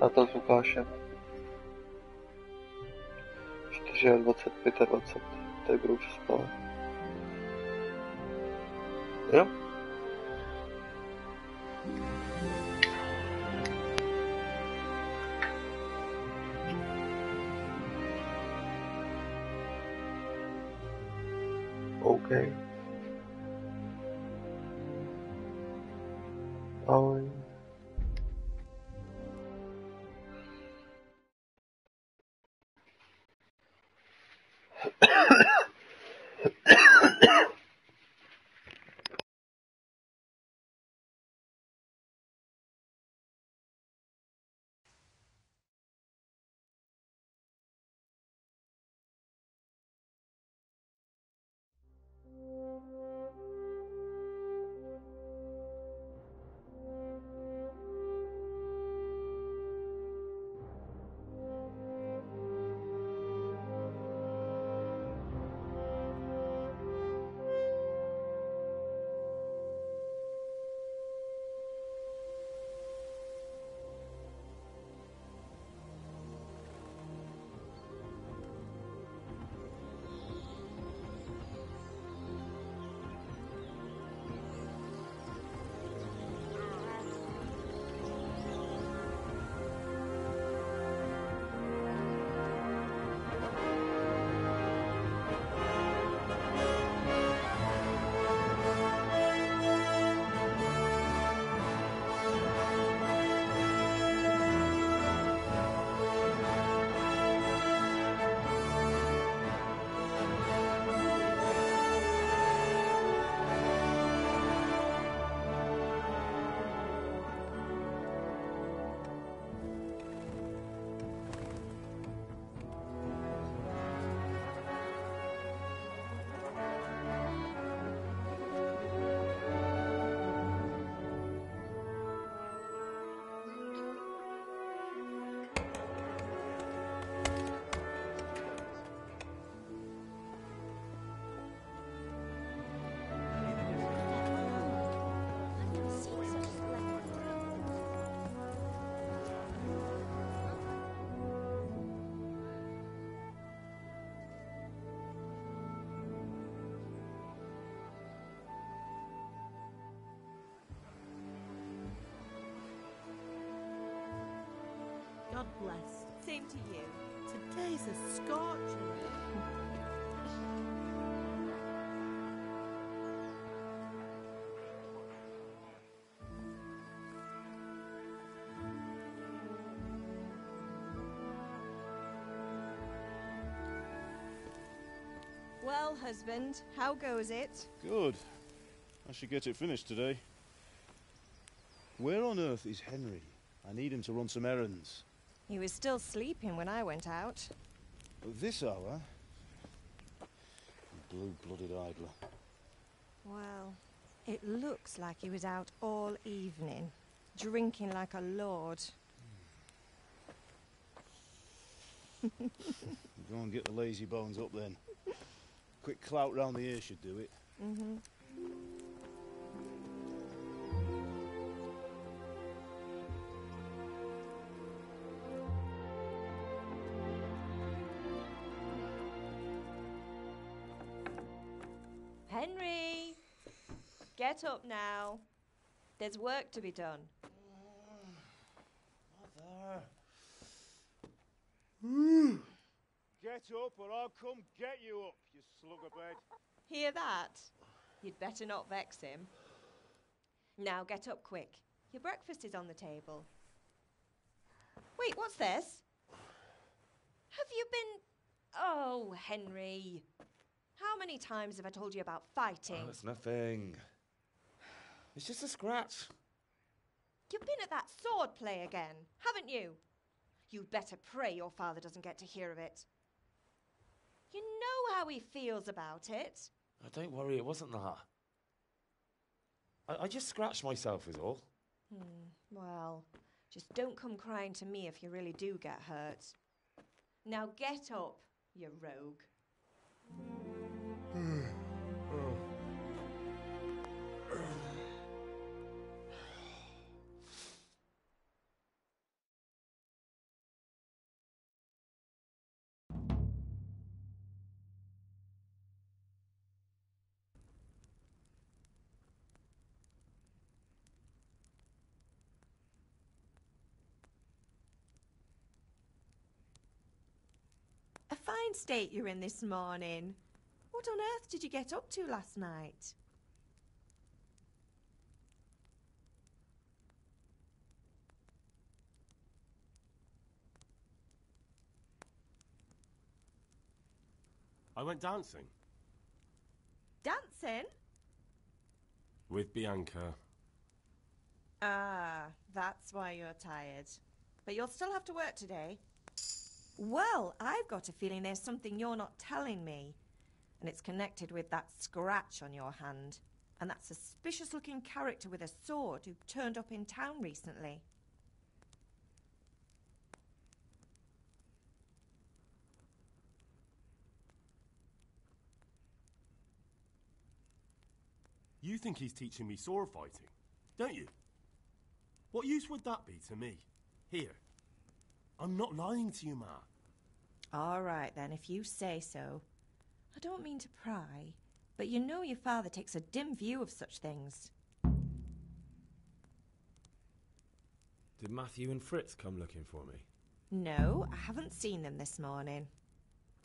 Tato z Łukaszem. 4025 tego już spałem. Ja? Okay. Ahoj. God bless. Same to you. Today's a scorcher. Well, husband, how goes it? Good. I should get it finished today. Where on earth is Henry? I need him to run some errands. He was still sleeping when I went out. At this hour? Blue-blooded idler. Well, it looks like he was out all evening, drinking like a lord. Go and get the lazy bones up then. Quick clout round the ear should do it. Mm-hmm. Henry! Get up now. There's work to be done. Mother! Get up or I'll come get you up, you slugabed. Hear that? You'd better not vex him. Now get up quick. Your breakfast is on the table. Wait, what's this? Have you been... Oh, Henry. How many times have I told you about fighting? Oh, it's nothing. It's just a scratch. You've been at that sword play again, haven't you? You'd better pray your father doesn't get to hear of it. You know how he feels about it. Oh, don't worry, it wasn't that. I just scratched myself is all. Well, just don't come crying to me if you really do get hurt. Now get up, you rogue. state you're in this morning. What on earth did you get up to last night? I went dancing. Dancing? With Bianca. Ah, that's why you're tired. But you'll still have to work today. Well, I've got a feeling there's something you're not telling me. And it's connected with that scratch on your hand. And that suspicious-looking character with a sword who turned up in town recently. You think he's teaching me sword fighting, don't you? What use would that be to me? Here. I'm not lying to you, Ma. All right, then, if you say so. I don't mean to pry, but you know your father takes a dim view of such things. Did Matthew and Fritz come looking for me? No, I haven't seen them this morning.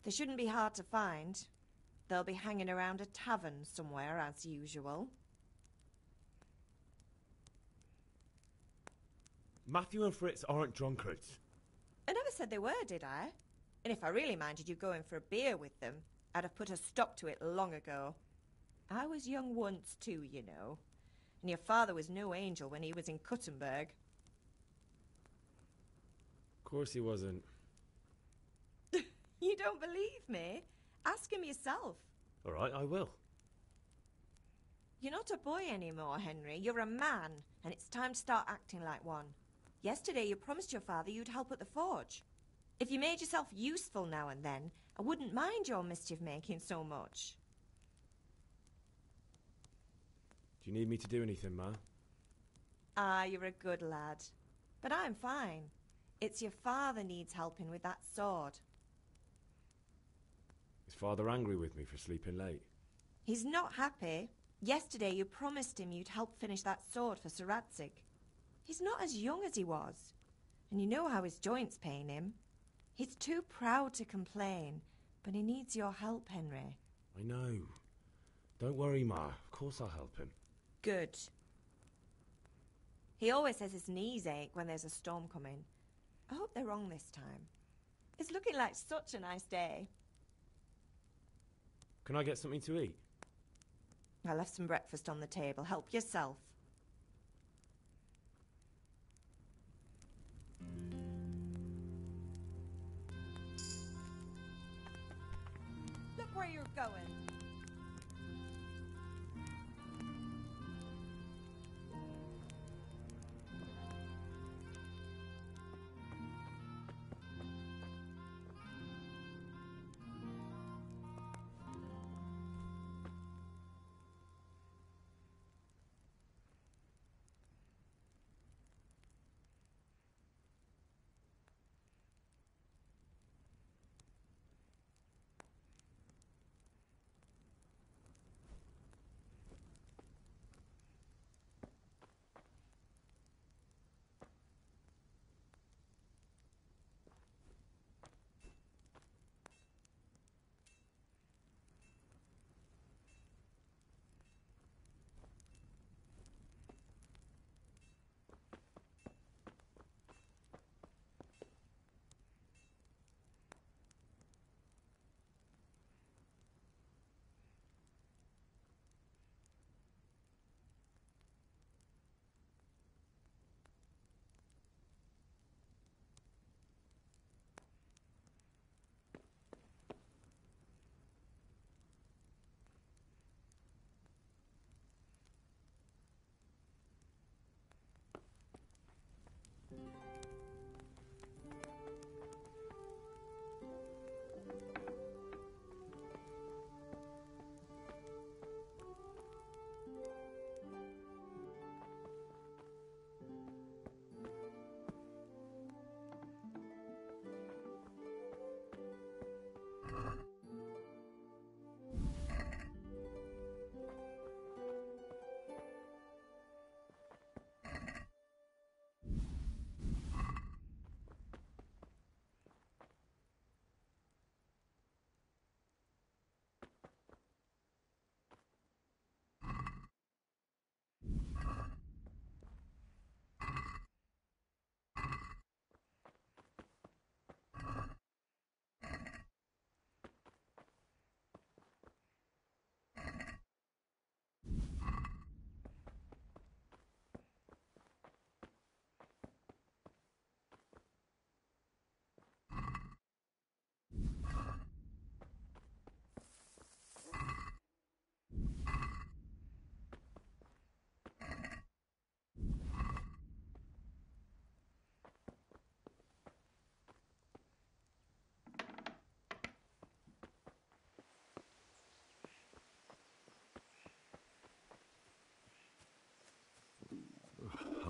They shouldn't be hard to find. They'll be hanging around a tavern somewhere, as usual. Matthew and Fritz aren't drunkards. I never said they were, did I? And if I really minded you going for a beer with them, I'd have put a stop to it long ago. I was young once too, you know. And your father was no angel when he was in Cuttenberg. Of course he wasn't. You don't believe me? Ask him yourself. All right, I will. You're not a boy anymore, Henry. You're a man, and it's time to start acting like one. Yesterday you promised your father you'd help at the forge. If you made yourself useful now and then, I wouldn't mind your mischief-making so much. Do you need me to do anything, Ma? Ah, you're a good lad. But I'm fine. It's your father needs helping with that sword. Is Father angry with me for sleeping late? He's not happy. Yesterday you promised him you'd help finish that sword for Sir Radzig. He's not as young as he was. And you know how his joints pain him. He's too proud to complain, but he needs your help, Henry. I know. Don't worry, Ma. Of course I'll help him. Good. He always says his knees ache when there's a storm coming. I hope they're wrong this time. It's looking like such a nice day. Can I get something to eat? I left some breakfast on the table. Help yourself. Look where you're going.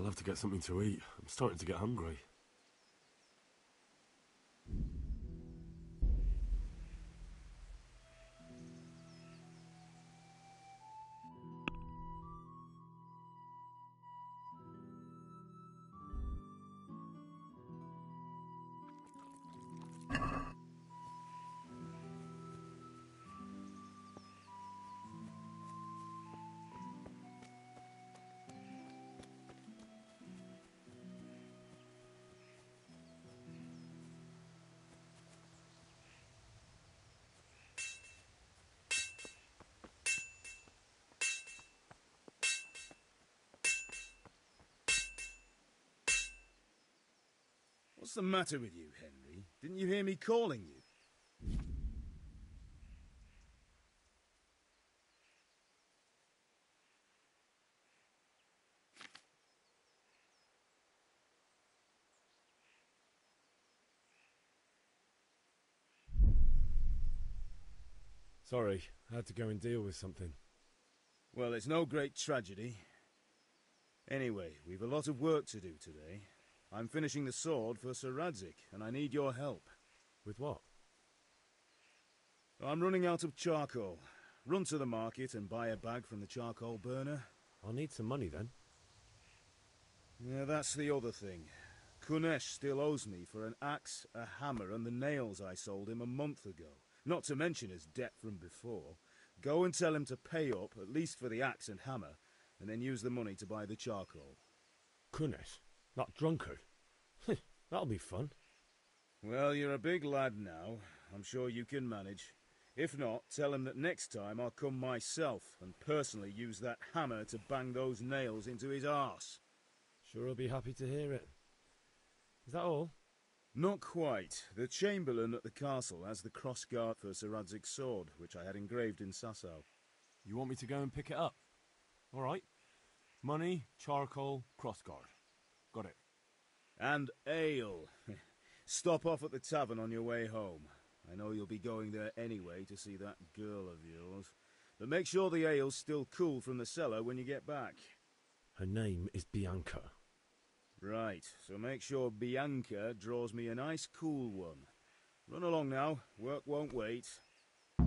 I'll have to get something to eat. I'm starting to get hungry. What's the matter with you, Henry? Didn't you hear me calling you? Sorry, I had to go and deal with something. Well, it's no great tragedy. Anyway, we've a lot of work to do today. I'm finishing the sword for Sir Radzig, and I need your help. With what? I'm running out of charcoal. Run to the market and buy a bag from the charcoal burner. I'll need some money then. Yeah, that's the other thing. Kunesh still owes me for an axe, a hammer, and the nails I sold him a month ago. Not to mention his debt from before. Go and tell him to pay up, at least for the axe and hammer, and then use the money to buy the charcoal. Kunesh? That drunkard? That'll be fun. Well, you're a big lad now. I'm sure you can manage. If not, tell him that next time I'll come myself and personally use that hammer to bang those nails into his arse. Sure he'll be happy to hear it. Is that all? Not quite. The Chamberlain at the castle has the cross-guard for Sir Radzig's sword, which I had engraved in Sasau. You want me to go and pick it up? All right. Money, charcoal, crossguard. Got it. And ale. Stop off at the tavern on your way home. I know you'll be going there anyway to see that girl of yours. But make sure the ale's still cool from the cellar when you get back. Her name is Bianca. Right, so make sure Bianca draws me a nice cool one. Run along now, work won't wait. I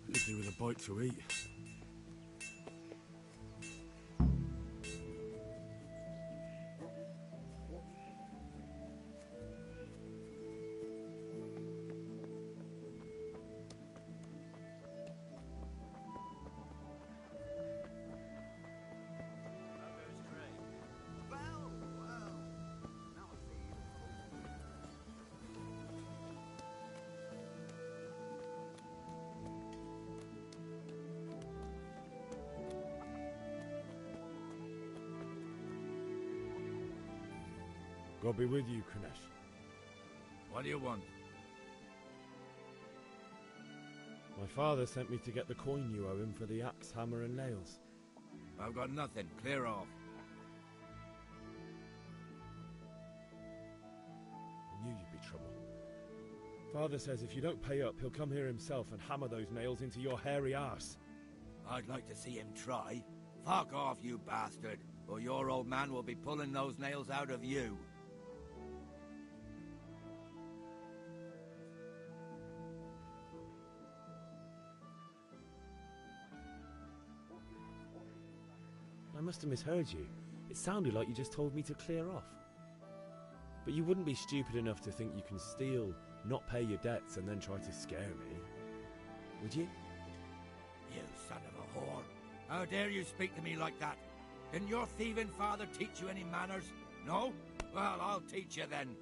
could do with a bite to eat. God be with you, Kunesh. What do you want? My father sent me to get the coin you owe him for the axe, hammer and nails. I've got nothing. Clear off. I knew you'd be trouble. Father says if you don't pay up, he'll come here himself and hammer those nails into your hairy arse. I'd like to see him try. Fuck off, you bastard, or your old man will be pulling those nails out of you. I must have misheard you. It sounded like you just told me to clear off. But you wouldn't be stupid enough to think you can steal, not pay your debts, and then try to scare me, would you? You son of a whore. How dare you speak to me like that? Didn't your thieving father teach you any manners? No? Well, I'll teach you then.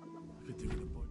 I could do with a bite.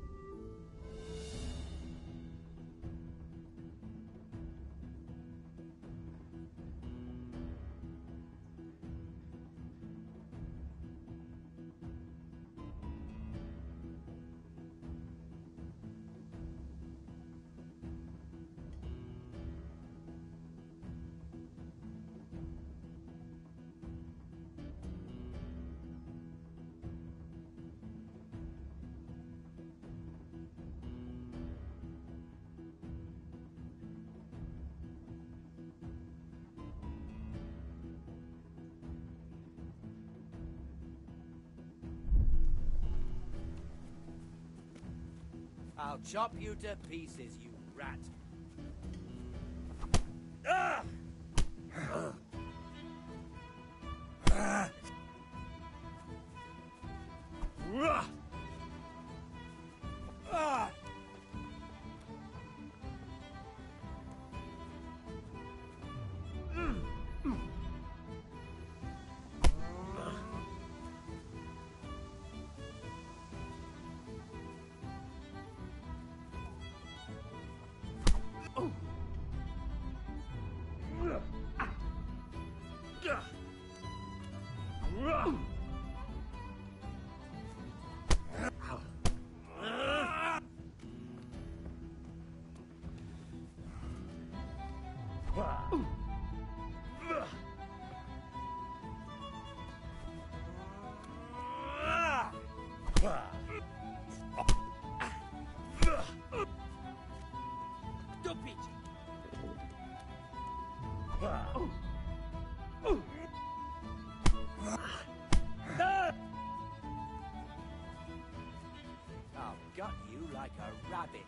I'll chop you to pieces, you rat. I've got you like a rabbit.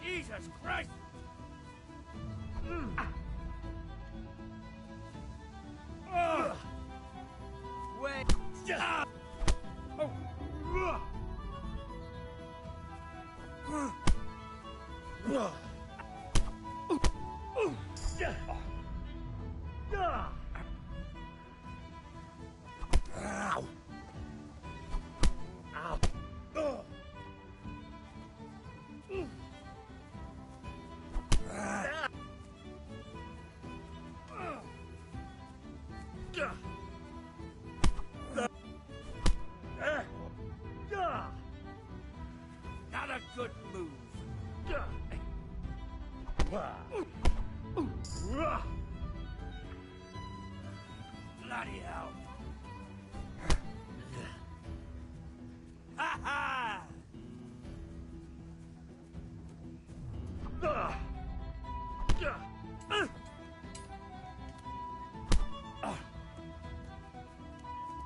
Jesus Christ! Wait! Not a good move. Bloody hell. Ha ha!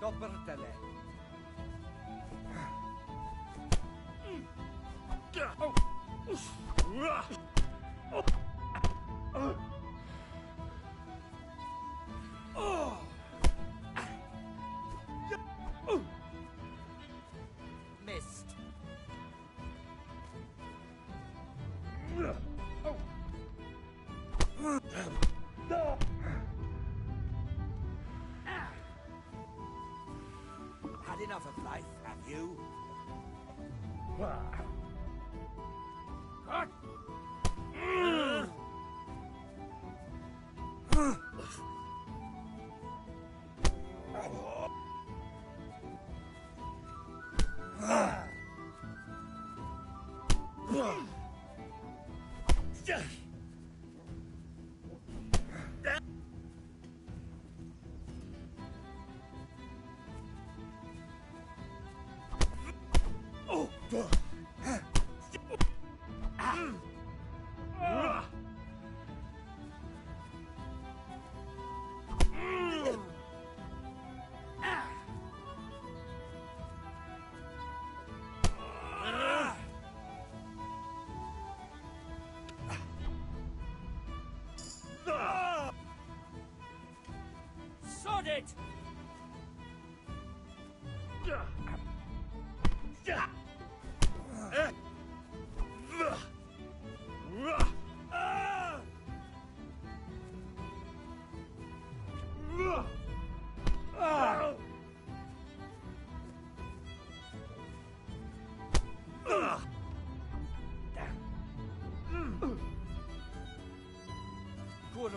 Coppertele. Missed. Had enough of life, have you? Cut! Sod it!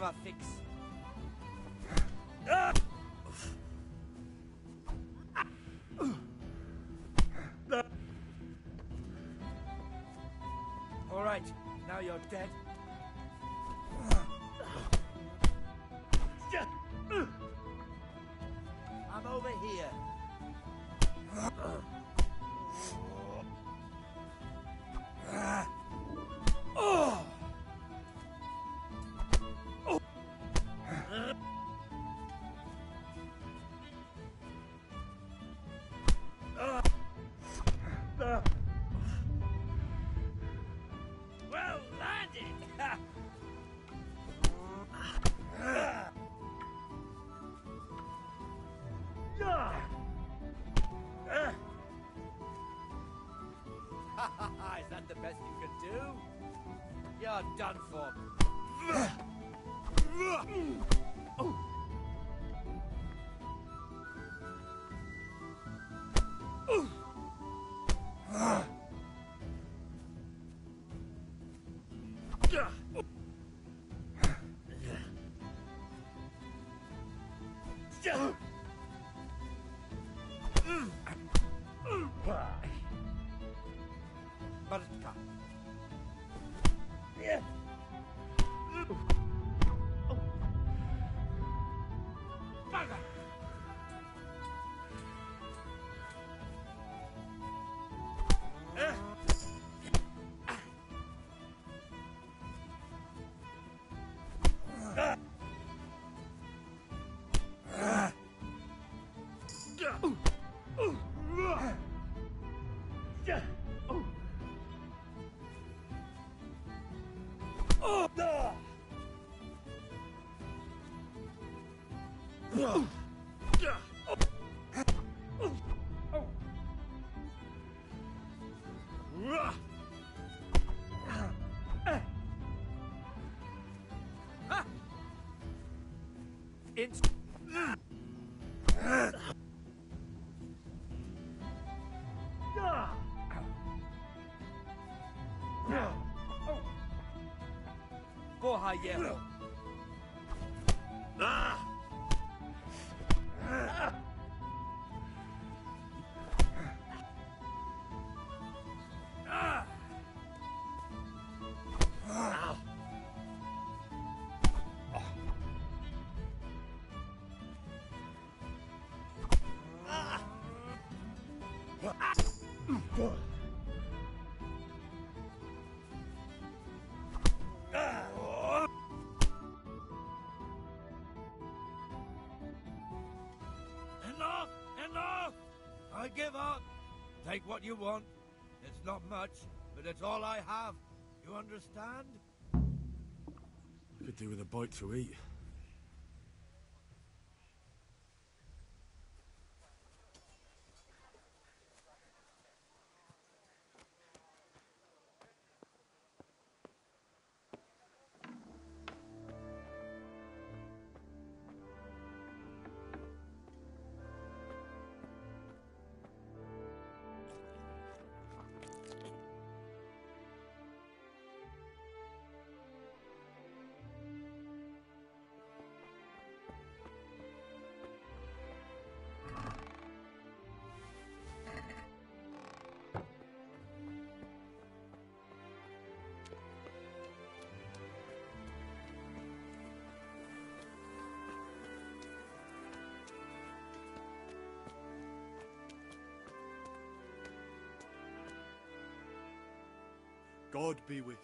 a fix. All right, now you're dead. I'm over here. Well landed! Is that the best you can do? You're done for. Buttercup. Bugger! Porra, hierro! Enough! Enough! I give up. Take what you want. It's not much, but it's all I have. You understand? I could do with a bite to eat. God be with you.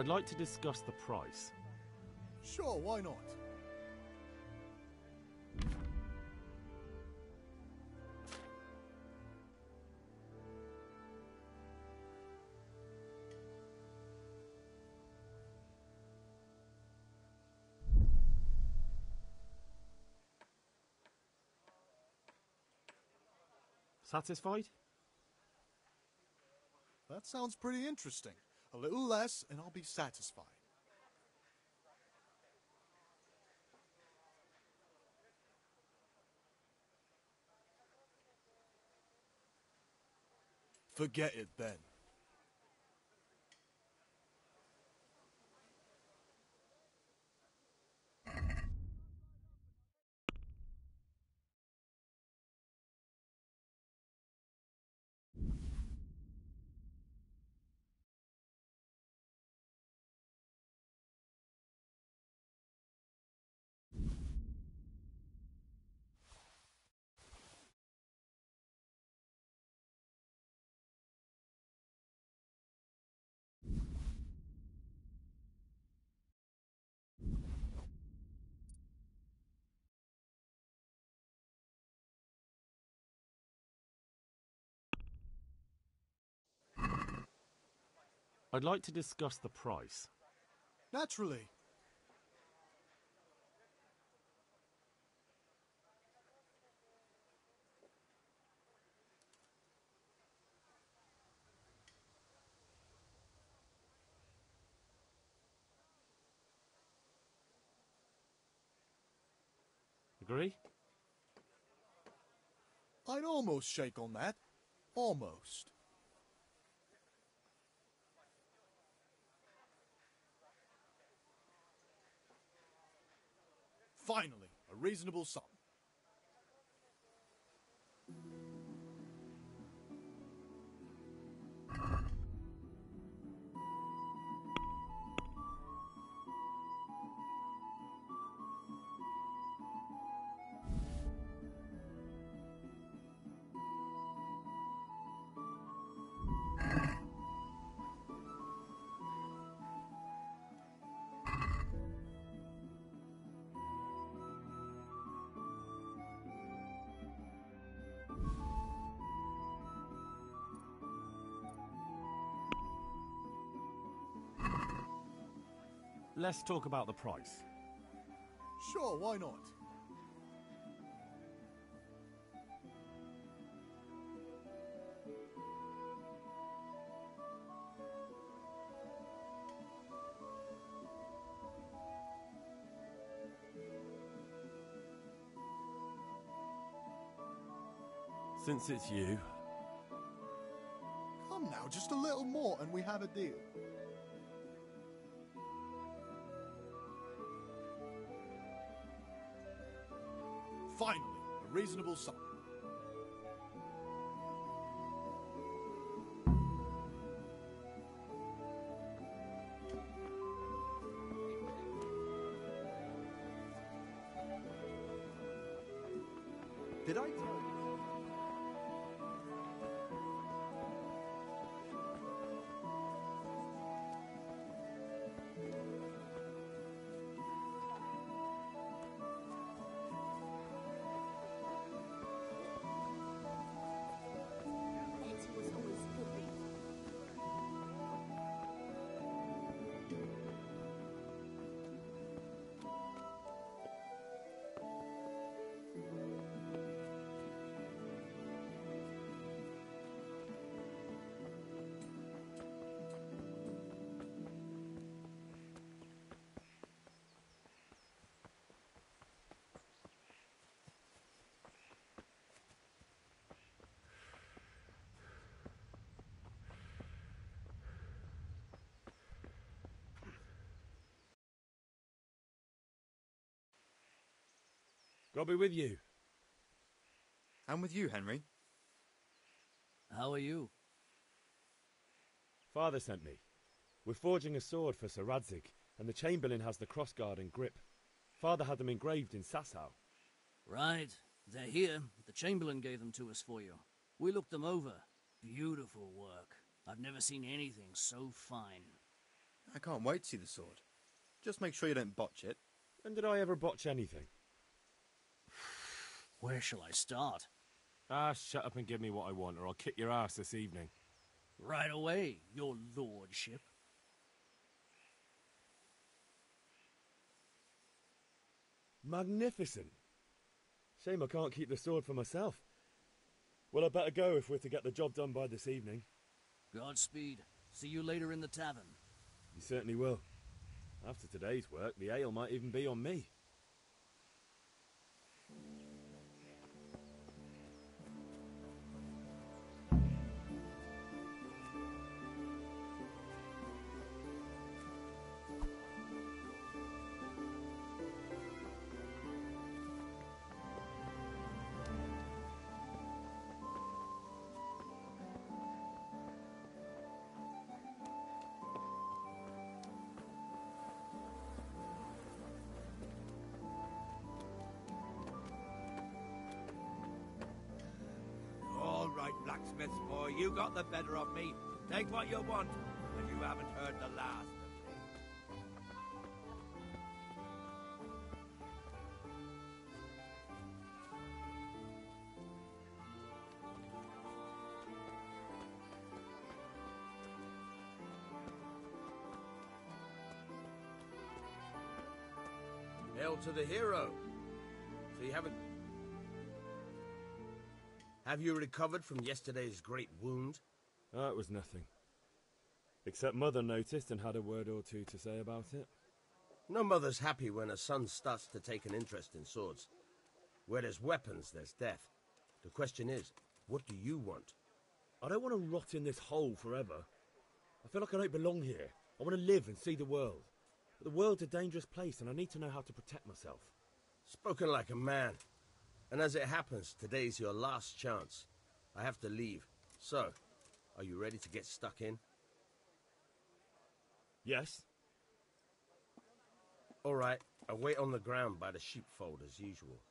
I'd like to discuss the price. Sure, why not? Satisfied? That sounds pretty interesting. A little less, and I'll be satisfied. Forget it then. I'd like to discuss the price. Naturally. Agree? I'd almost shake on that. Almost. Finally, a reasonable sum. Let's talk about the price. Sure, why not? Since it's you, Come now, just a little more and we have a deal. Finally, a reasonable sum. Did I tell you? God be with you. And with you, Henry. How are you? Father sent me. We're forging a sword for Sir Radzig, and the Chamberlain has the crossguard and grip. Father had them engraved in Sasau. Right. They're here. The Chamberlain gave them to us for you. We looked them over. Beautiful work. I've never seen anything so fine. I can't wait to see the sword. Just make sure you don't botch it. When did I ever botch anything? Where shall I start? Ah, shut up and give me what I want, or I'll kick your ass this evening. Right away, your lordship. Magnificent. Shame I can't keep the sword for myself. Well, I better go if we're to get the job done by this evening. Godspeed. See you later in the tavern. You certainly will. After today's work, the ale might even be on me. All right, blacksmith boy, you got the better of me. Take what you want, and you haven't heard the last of me. Hail to the hero. So you haven't... Have you recovered from yesterday's great wound? Oh, it was nothing. Except Mother noticed and had a word or two to say about it. No mother's happy when a son starts to take an interest in swords. Where there's weapons, there's death. The question is, what do you want? I don't want to rot in this hole forever. I feel like I don't belong here. I want to live and see the world. But the world's a dangerous place and I need to know how to protect myself. Spoken like a man. And as it happens, today's your last chance. I have to leave. So, are you ready to get stuck in? Yes. All right, I'll wait on the ground by the sheepfold as usual.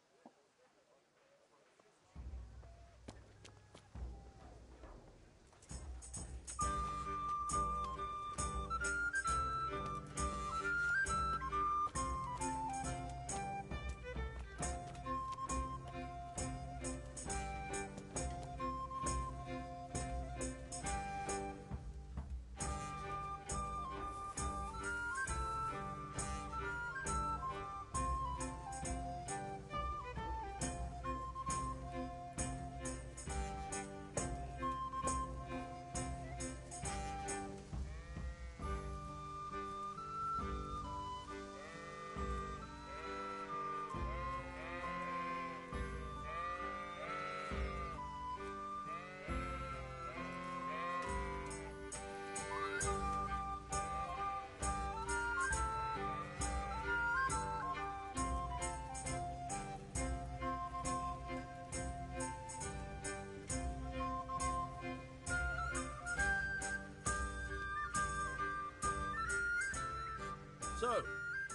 So,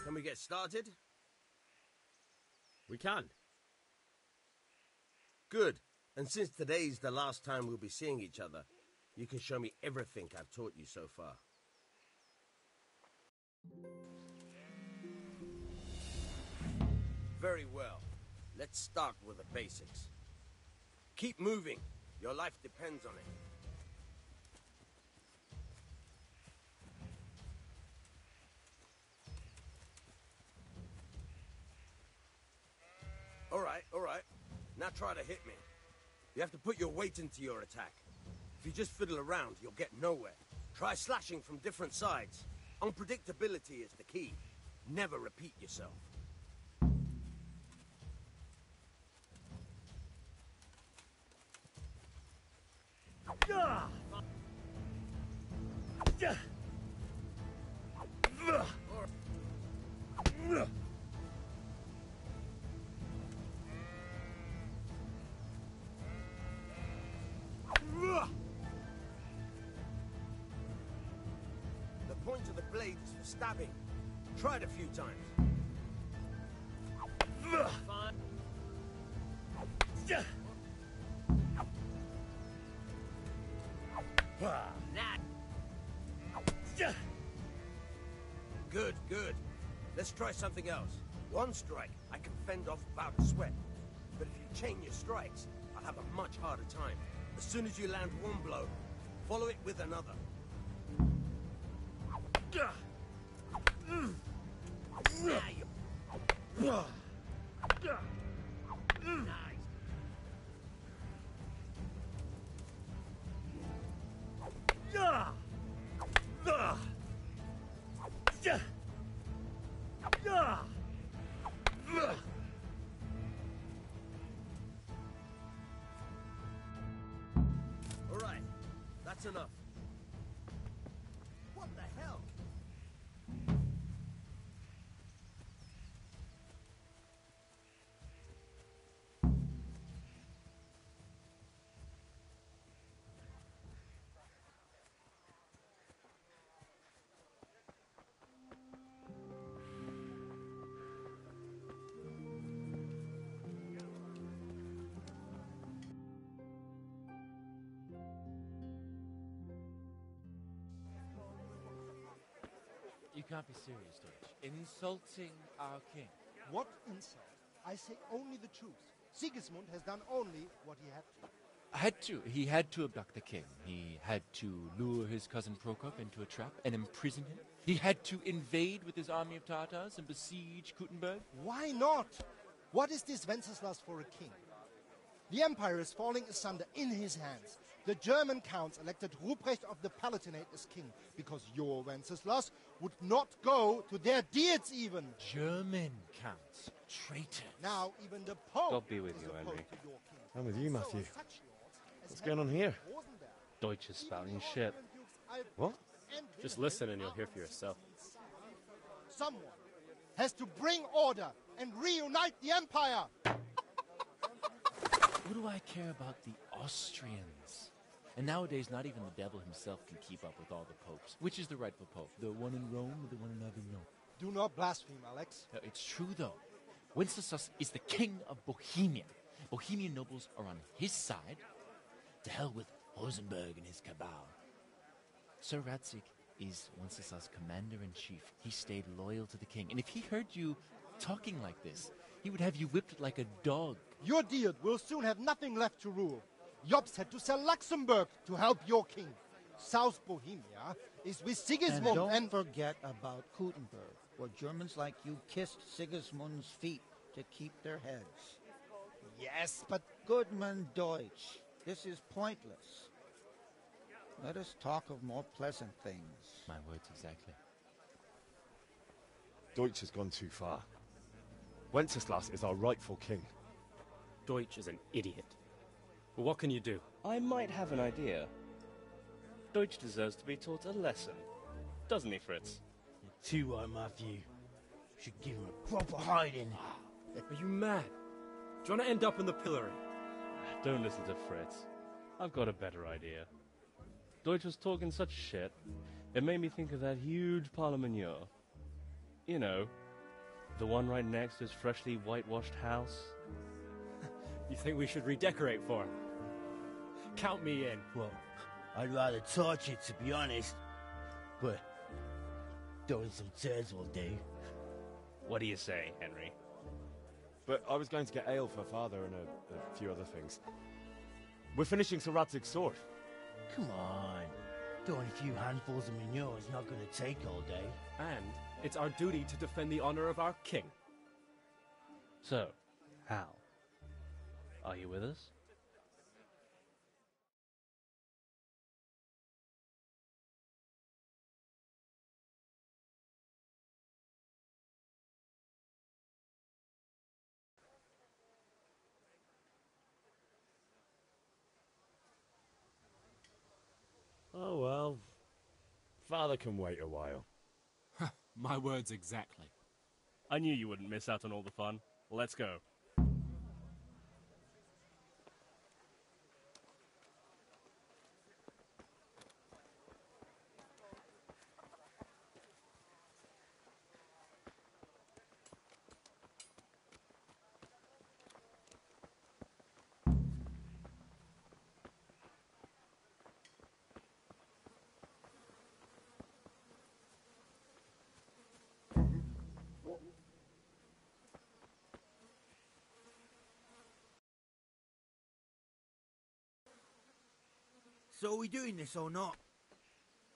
can we get started? We can. Good. And since today's the last time we'll be seeing each other, you can show me everything I've taught you so far. Very well. Let's start with the basics. Keep moving. Your life depends on it. All right. Now try to hit me. You have to put your weight into your attack. If you just fiddle around, you'll get nowhere. Try slashing from different sides. Unpredictability is the key. Never repeat yourself. The point of the blade is for stabbing. Try it a few times. Good, good. Let's try something else. One strike, I can fend off without a sweat. But if you chain your strikes, I'll have a much harder time. As soon as you land one blow, follow it with another. All right, that's enough. What the hell? You can't be serious, Deutsch. Insulting our king. What insult? I say only the truth. Sigismund has done only what he had to. He had to abduct the king. He had to lure his cousin Prokop into a trap and imprison him. He had to invade with his army of Tatars and besiege Kuttenberg. Why not? What is this Wenceslas for a king? The empire is falling asunder in his hands. The German counts elected Ruprecht of the Palatinate as king because your Wenceslas would not go to their deeds even. German counts. Traitor. Now even the Pope God be with is you, opposed Henry. to your king. I'm with you, Matthew. So such lords as What's going on Henry here? wasn't there. Deutsch is spouting Even shit. the Dukes Albrecht What? and Just Wilhelm listen and you'll are hear for yourself. Someone has to bring order and reunite the empire. What do I care about the Austrians? And nowadays, not even the devil himself can keep up with all the popes. Which is the rightful pope? The one in Rome or the one in Avignon? Do not blaspheme, Alex. No, it's true, though. Wenceslas is the king of Bohemia. Bohemian nobles are on his side. To hell with Rosenberg and his cabal. Sir Ratzik is Wenceslas' commander-in-chief. He stayed loyal to the king. And if he heard you talking like this, he would have you whipped like a dog. Your Diet will soon have nothing left to rule. Jobst had to sell Luxembourg to help your king. South Bohemia is with Sigismund and don't forget about Kuttenberg, where Germans like you kissed Sigismund's feet to keep their heads. Yes, but Goodman Deutsch, this is pointless. Let us talk of more pleasant things. My words exactly. Deutsch has gone too far. Wenceslas is our rightful king. Deutsch is an idiot. But what can you do? I might have an idea. Deutsch deserves to be taught a lesson. Doesn't he, Fritz? You're too right, Matthew. Should give him a proper hiding. Are you mad? Do you want to end up in the pillory? Don't listen to Fritz. I've got a better idea. Deutsch was talking such shit, it made me think of that huge parliament. You know, the one right next to his freshly whitewashed house. You think we should redecorate for him? Count me in. Well, I'd rather torch it, to be honest. But throwing some turds will do. What do you say, Henry? But I was going to get ale for father and a few other things. We're finishing Sir Radzig's sword. Come on. Throwing a few handfuls of manure is not going to take all day. And it's our duty to defend the honor of our king. So, Hal, are you with us? Oh well. Father can wait a while. My words exactly. I knew you wouldn't miss out on all the fun. Let's go. So are we doing this or not?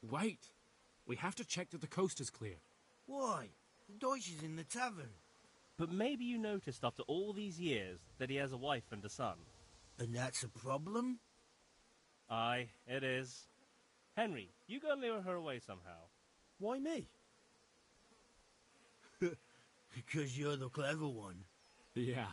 Wait. We have to check that the coast is clear. Why? The Deutsch is in the tavern. But maybe you noticed after all these years that he has a wife and a son. And that's a problem? Aye, it is. Henry, you go and lure her away somehow. Why me? Because you're the clever one. Yeah.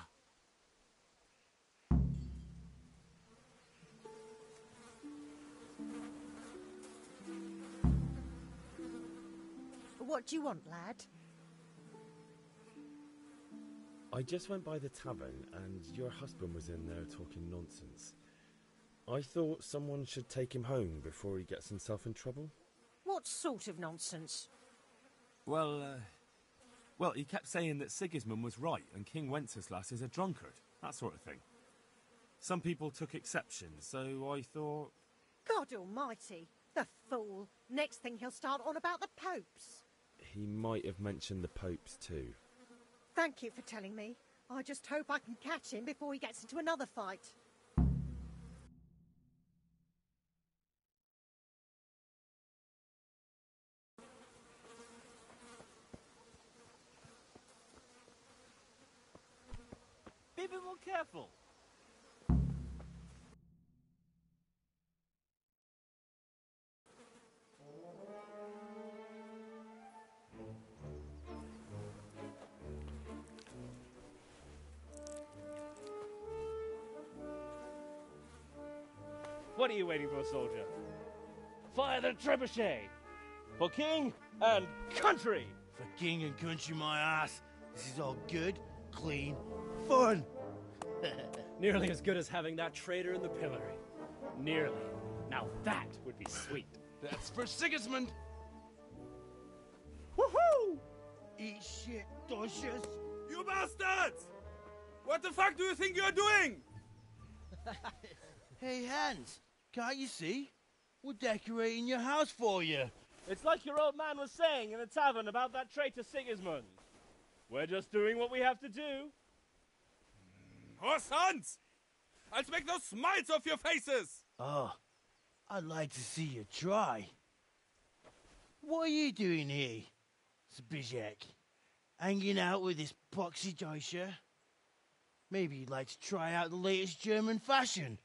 What do you want, lad? I just went by the tavern and your husband was in there talking nonsense. I thought someone should take him home before he gets himself in trouble. What sort of nonsense? Well, he kept saying that Sigismund was right and King Wenceslas is a drunkard, that sort of thing. Some people took exception, so I thought... God almighty, the fool. Next thing he'll start on about the popes. He might have mentioned the popes too. Thank you for telling me. I just hope I can catch him before he gets into another fight. Be a bit more careful. What are you waiting for, soldier? Fire the trebuchet! For king and country! For king and country, my ass. This is all good, clean, fun. Nearly as good as having that traitor in the pillory. Nearly. Now that would be sweet. That's for Sigismund! Woohoo! Eat shit, Deutsches. You bastards! What the fuck do you think you're doing? Hey, Hans, can't you see? We're decorating your house for you. It's like your old man was saying in the tavern about that traitor Sigismund. We're just doing what we have to do. Oh, sons! I'll make those smiles off your faces! Oh, I'd like to see you try. What are you doing here, Zbigniew? Hanging out with this poxy Deutscher? Maybe you'd like to try out the latest German fashion.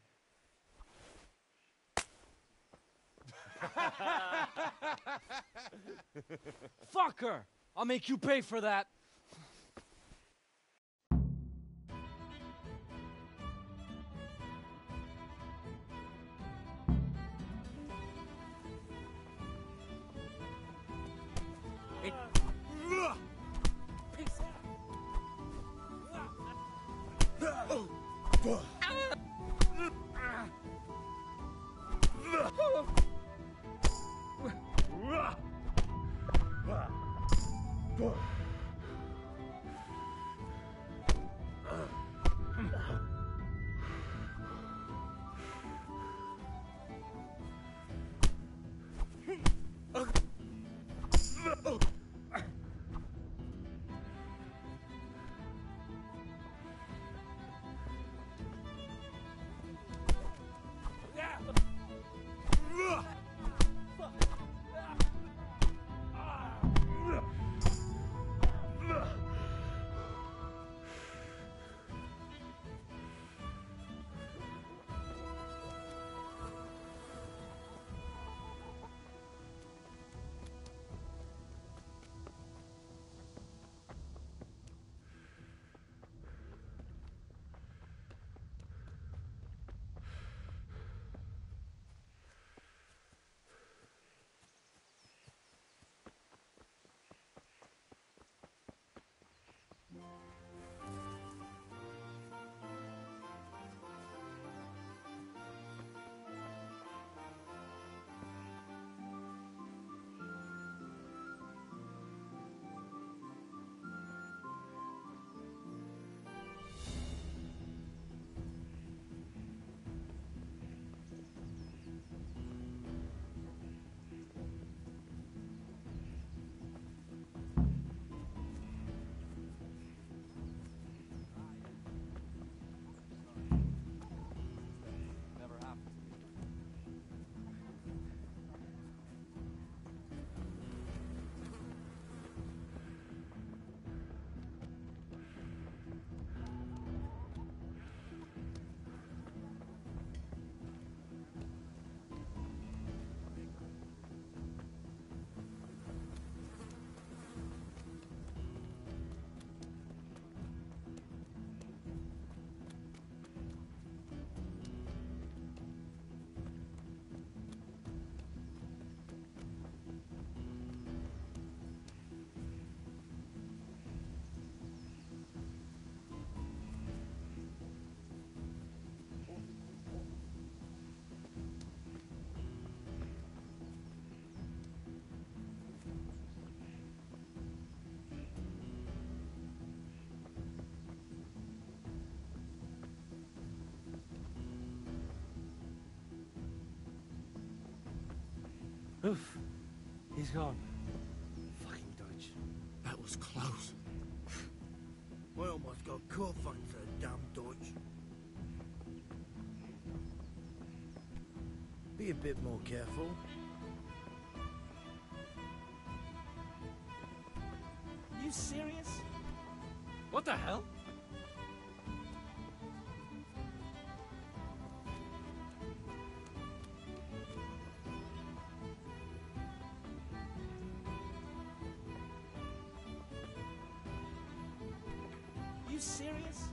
Fucker! I'll make you pay for that. Oof. He's gone. Fucking Deutsch. That was close. I almost got caught fighting for a damn Deutsch. Be a bit more careful. You serious? What the hell? You serious?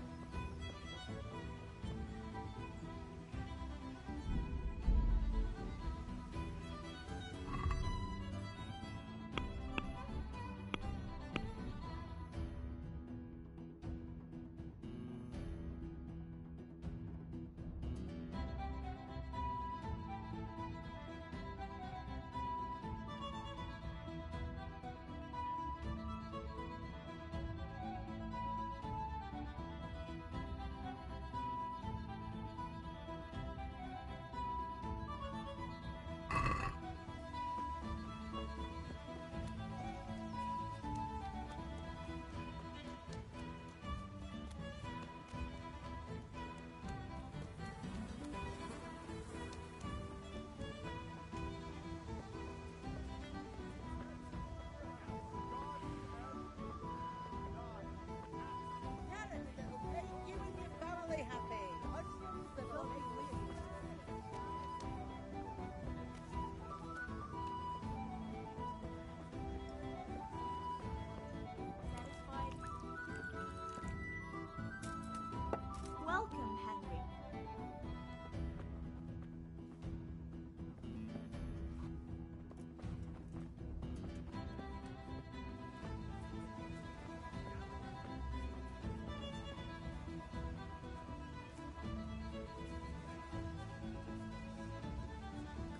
Welcome, Henry.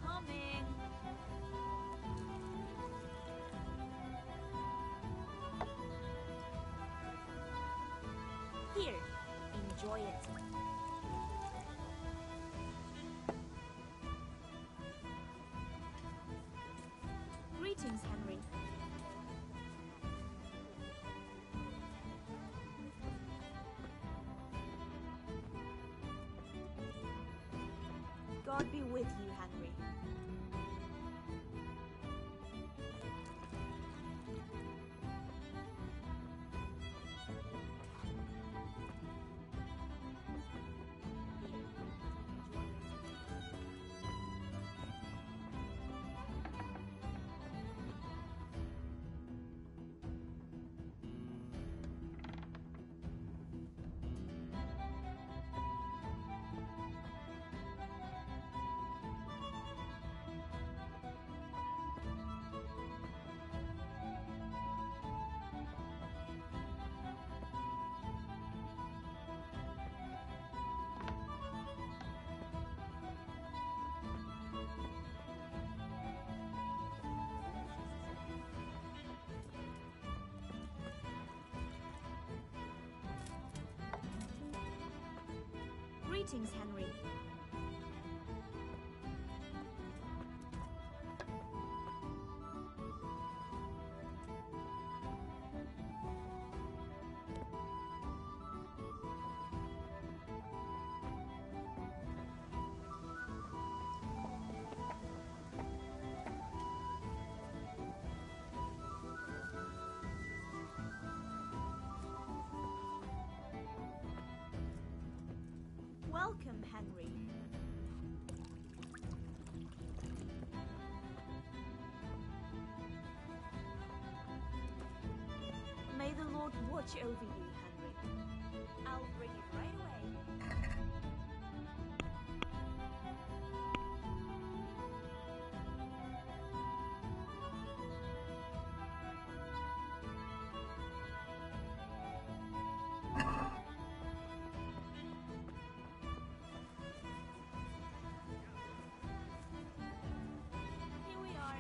Coming. Here, enjoy it. Greetings, Henry. God be with you, Henry. Greetings, Henry. Welcome, Henry. May the Lord watch over you, Henry. I'll bring it right away. Here we are.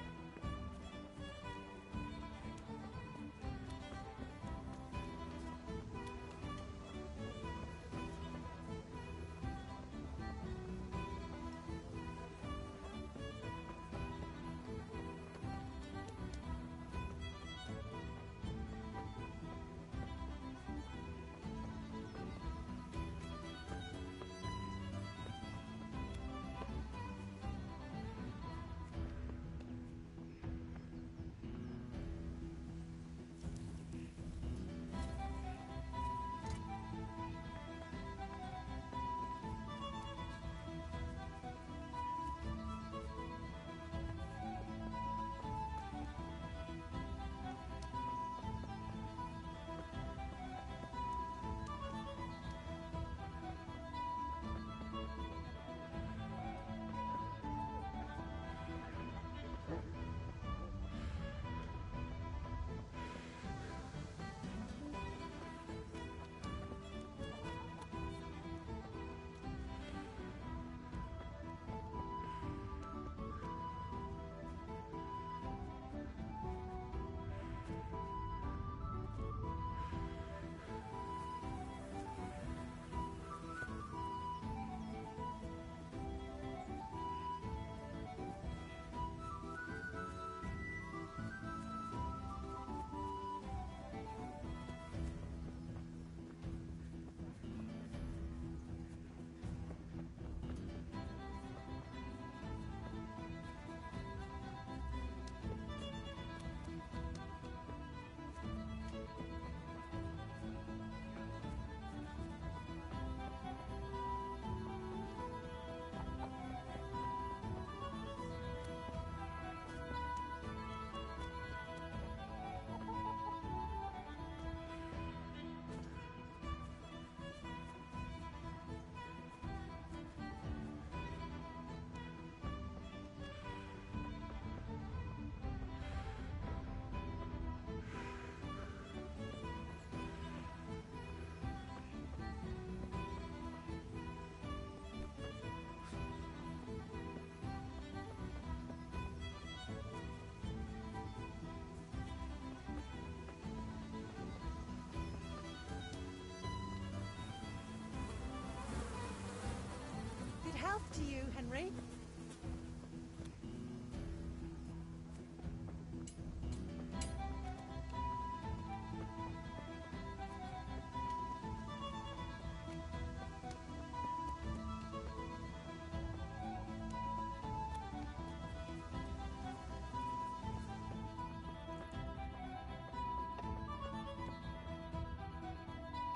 to you, Henry.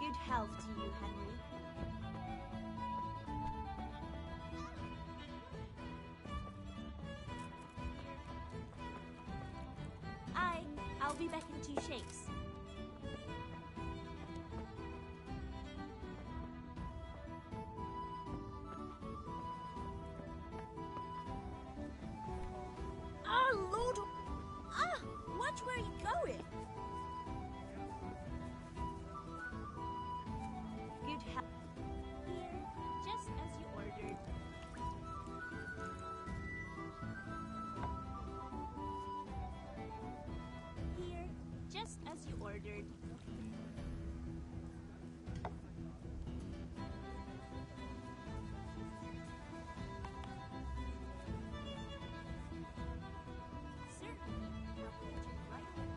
Good health to you, Henry. I'll be back in 2 shakes. Ah, Lord! Ah, watch where you're going. Good health. Here, just as you ordered. Here, just as you ordered. Certainly, I'll put you right away.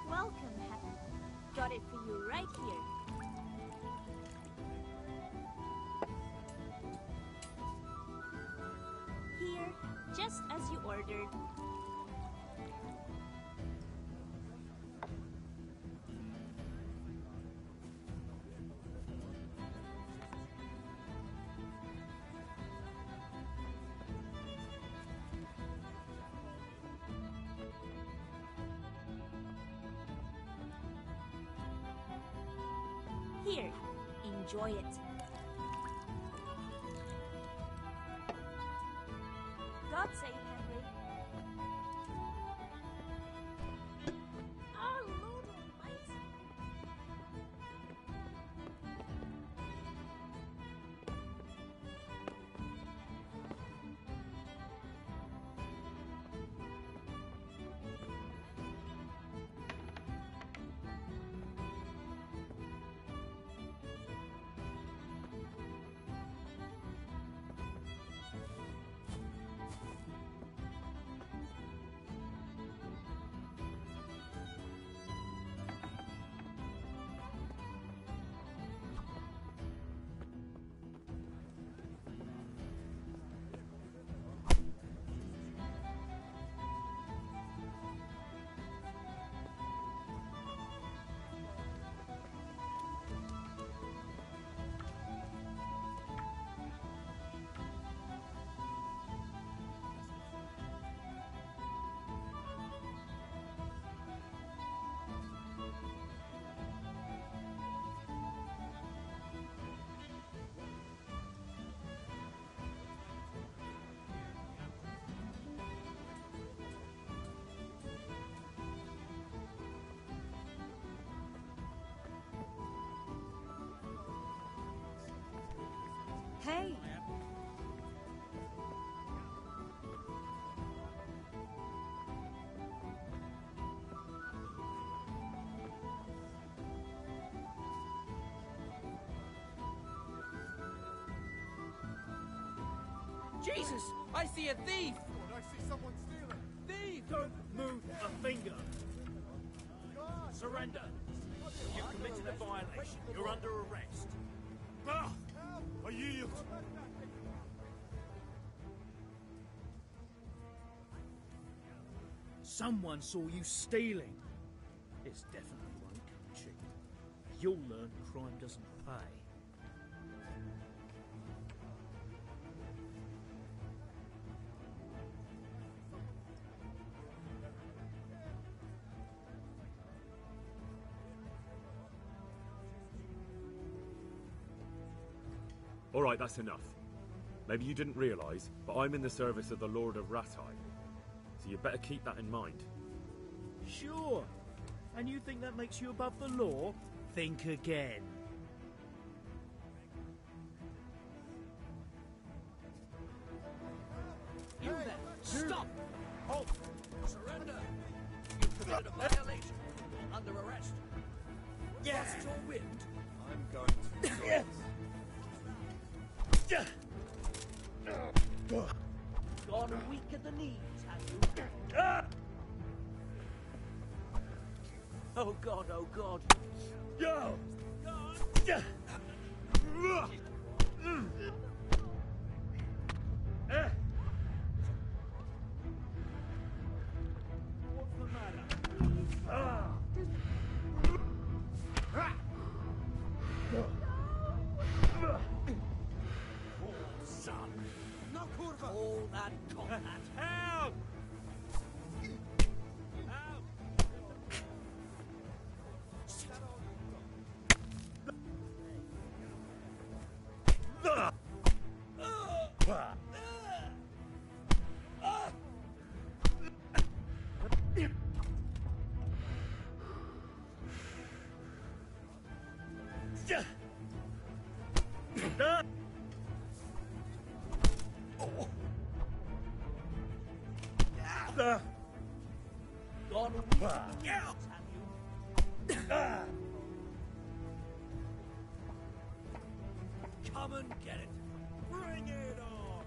Welcome, Henry. Got it for you right here. Here, just as you ordered. Here, enjoy it. God save Henry. Our Lord Almighty. Hey! Jesus! I see a thief! I see someone stealing. Thief! Don't move a finger! Surrender! You've committed a violation. You're under arrest. Ah! I yield! Someone saw you stealing. This definitely won't come cheap. You'll learn crime doesn't pay. All right, that's enough. Maybe you didn't realise, but I'm in the service of the Lord of Ratai. So you better keep that in mind. Sure. And you think that makes you above the law? Think again. You there! Stop! Halt! Surrender! You've committed a violation. You're under arrest. Lost your wind? I'm going to. Yes. Gone weak at the knees, have you? Oh God, oh God. Go! What's the matter? Poor son. No curva. All that combat. Help! Gone weak at the knees, have you? Come and get it. Bring it on.